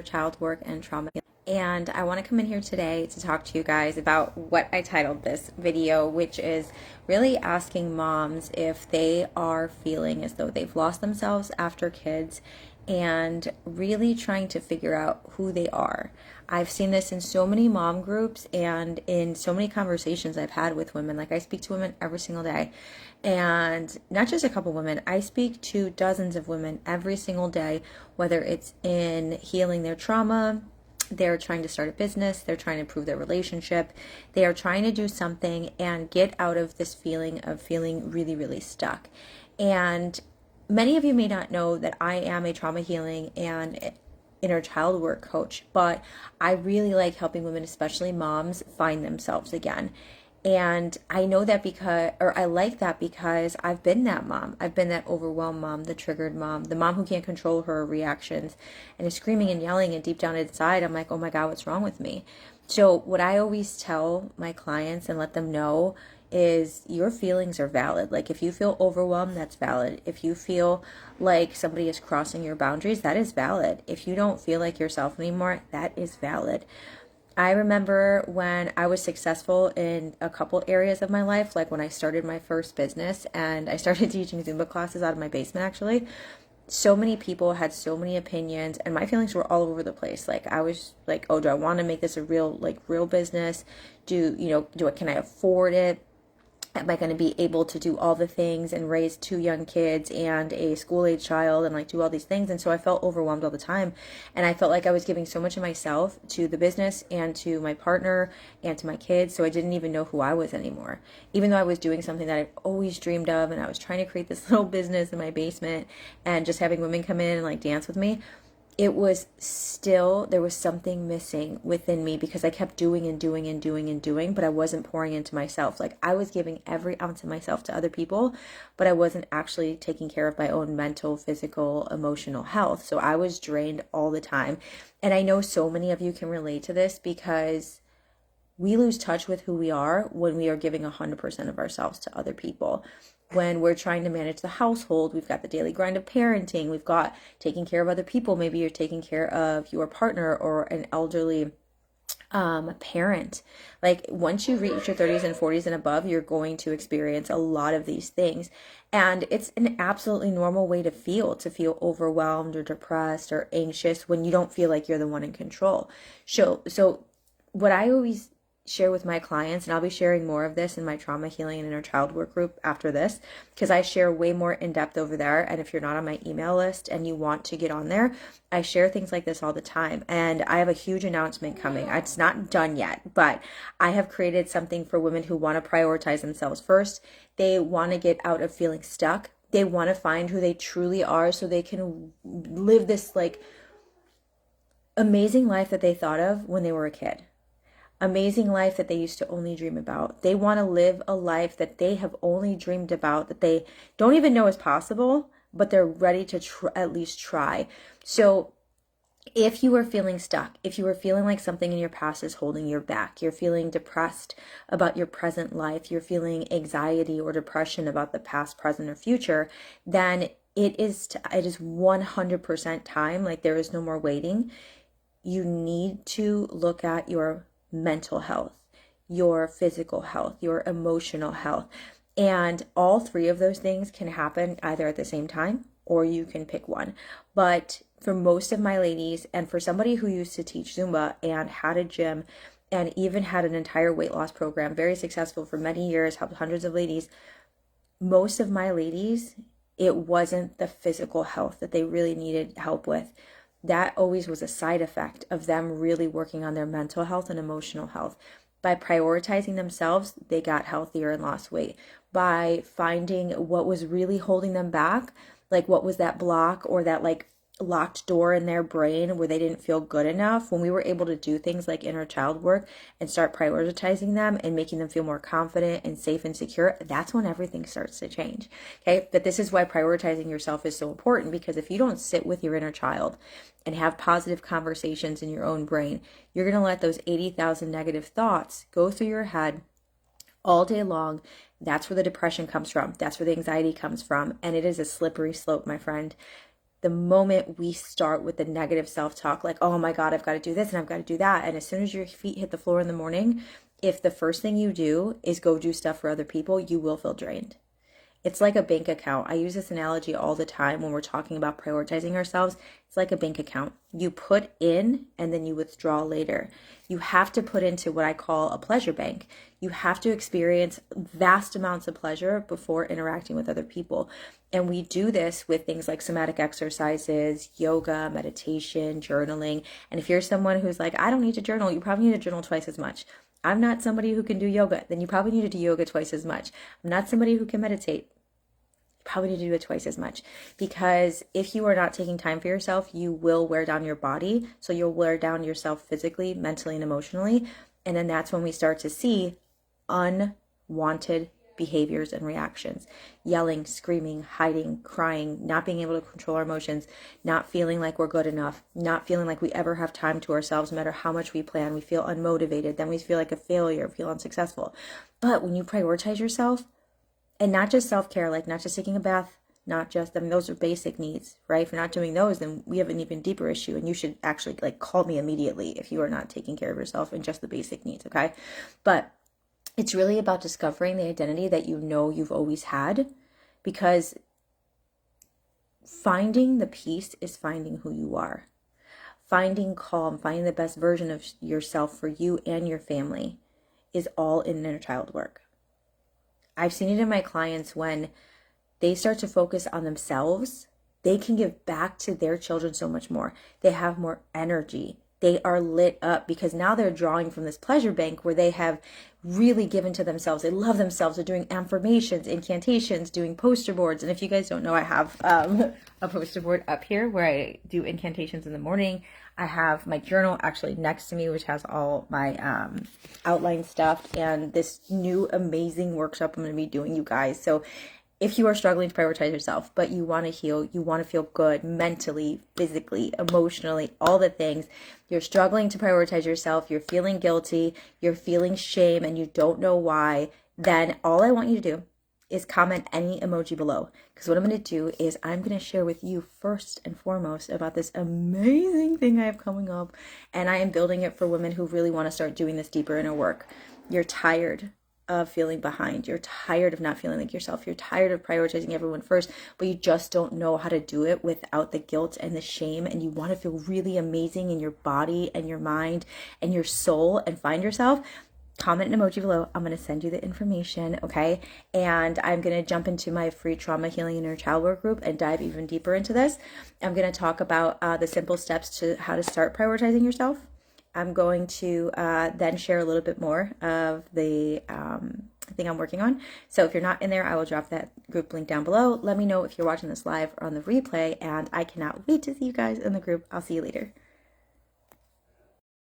Child work and trauma. And I want to come in here today to talk to you guys about what I titled this video, which is really asking moms if they are feeling as though they've lost themselves after kids and really trying to figure out who they are. I've seen this in so many mom groups and in so many conversations I've had with women. Like, I speak to women every single day, and not just a couple women. I speak to dozens of women every single day, whether it's in healing their trauma, they're trying to start a business, they're trying to improve their relationship, they are trying to do something and get out of this feeling of feeling really, really stuck. And many of you may not know that I am a trauma healing and inner child work coach, but I really like helping women, especially moms, find themselves again. And I know that I like that because I've been that mom. I've been that overwhelmed mom, the triggered mom, the mom who can't control her reactions and is screaming and yelling. And deep down inside, I'm like, oh my God, what's wrong with me? So what I always tell my clients and let them know is your feelings are valid. Like, if you feel overwhelmed, that's valid. If you feel like somebody is crossing your boundaries, that is valid. If you don't feel like yourself anymore, that is valid. I remember when I was successful in a couple areas of my life, like when I started my first business and I started teaching Zumba classes out of my basement, actually. So many people had so many opinions and my feelings were all over the place. Like, I was like, oh, do I want to make this a real business? Can I afford it? Am I going to be able to do all the things and raise two young kids and a school age child and like do all these things? And so I felt overwhelmed all the time. And I felt like I was giving so much of myself to the business and to my partner and to my kids. So I didn't even know who I was anymore, even though I was doing something that I've always dreamed of. And I was trying to create this little business in my basement and just having women come in and like dance with me. It was still, there was something missing within me because I kept doing and doing and doing and doing, but I wasn't pouring into myself. Like, I was giving every ounce of myself to other people, but I wasn't actually taking care of my own mental, physical, emotional health. So I was drained all the time. And I know so many of you can relate to this because we lose touch with who we are when we are giving 100% of ourselves to other people. When we're trying to manage the household, we've got the daily grind of parenting, we've got taking care of other people. Maybe you're taking care of your partner or an elderly parent. Like, once you reach your 30s and 40s and above, you're going to experience a lot of these things. And it's an absolutely normal way to feel overwhelmed or depressed or anxious when you don't feel like you're the one in control. So what I always share with my clients, and I'll be sharing more of this in my trauma healing and inner child work group after this, because I share way more in depth over there. And if you're not on my email list and you want to get on there, I share things like this all the time. And I have a huge announcement coming. It's not done yet, but I have created something for women who want to prioritize themselves first. They want to get out of feeling stuck. They want to find who they truly are so they can live this like amazing life that they thought of when they were a kid. Amazing life that they used to only dream about. They want to live a life that they have only dreamed about, that they don't even know is possible, but they're ready to at least try. So if you are feeling stuck, if you are feeling like something in your past is holding you back, you're feeling depressed about your present life, you're feeling anxiety or depression about the past, present, or future, then it is 100% time. Like, there is no more waiting. You need to look at your mental health, your physical health, your emotional health. And all three of those things can happen either at the same time or you can pick one. But for most of my ladies, and for somebody who used to teach Zumba and had a gym and even had an entire weight loss program, very successful for many years, helped hundreds of ladies, most of my ladies, it wasn't the physical health that they really needed help with. That always was a side effect of them really working on their mental health and emotional health. By prioritizing themselves, they got healthier and lost weight. By finding what was really holding them back, like what was that block or that like locked door in their brain where they didn't feel good enough, when we were able to do things like inner child work and start prioritizing them and making them feel more confident and safe and secure, that's when everything starts to change. Okay, but this is why prioritizing yourself is so important, because if you don't sit with your inner child and have positive conversations in your own brain, you're going to let those 80,000 negative thoughts go through your head all day long. That's where the depression comes from. That's where the anxiety comes from. And it is a slippery slope, my friend. the moment we start with the negative self-talk, like, oh my God, I've got to do this and I've got to do that. And as soon as your feet hit the floor in the morning, if the first thing you do is go do stuff for other people, you will feel drained. It's like a bank account. I use this analogy all the time when we're talking about prioritizing ourselves. It's like a bank account. You put in and then you withdraw later. You have to put into what I call a pleasure bank. You have to experience vast amounts of pleasure before interacting with other people. And we do this with things like somatic exercises, yoga, meditation, journaling. And if you're someone who's like, I don't need to journal, you probably need to journal twice as much. I'm not somebody who can do yoga, then you probably need to do yoga twice as much. I'm not somebody who can meditate. You probably need to do it twice as much, because if you are not taking time for yourself, you will wear down your body. So you'll wear down yourself physically, mentally, and emotionally. And then that's when we start to see unwanted behaviors and reactions: yelling, screaming, hiding, crying, not being able to control our emotions, not feeling like we're good enough, not feeling like we ever have time to ourselves, no matter how much we plan. We feel unmotivated, then we feel like a failure, feel unsuccessful. But when you prioritize yourself, and not just self-care, like not just taking a bath, not just, I mean, those are basic needs, right? If you're not doing those, then we have an even deeper issue, and you should actually like call me immediately if you are not taking care of yourself and just the basic needs, okay? But it's really about discovering the identity that you know you've always had, because finding the peace is finding who you are. Finding calm, finding the best version of yourself for you and your family is all inner child work. I've seen it in my clients when they start to focus on themselves, they can give back to their children so much more. They have more energy. They are lit up because now they're drawing from this pleasure bank where they have really given to themselves. They love themselves. They're doing affirmations, incantations, doing poster boards. And if you guys don't know, I have a poster board up here where I do incantations in the morning. I have my journal actually next to me, which has all my outline stuff and this new amazing workshop I'm going to be doing, you guys. So if you are struggling to prioritize yourself, but you want to heal, you want to feel good mentally, physically, emotionally, all the things, you're struggling to prioritize yourself, you're feeling guilty, you're feeling shame, and you don't know why, then all I want you to do is comment any emoji below. Because what I'm going to do is I'm going to share with you first and foremost about this amazing thing I have coming up. And I am building it for women who really want to start doing this deeper inner work. You're tired of feeling behind. You're tired of not feeling like yourself. You're tired of prioritizing everyone first, but you just don't know how to do it without the guilt and the shame. And you want to feel really amazing in your body and your mind and your soul and find yourself. Comment an emoji below. I'm going to send you the information, okay? And I'm going to jump into my free trauma healing inner child work group and dive even deeper into this. I'm going to talk about the simple steps to how to start prioritizing yourself. I'm going to then share a little bit more of the thing I'm working on. So if you're not in there, I will drop that group link down below. Let me know if you're watching this live or on the replay, and I cannot wait to see you guys in the group. I'll see you later.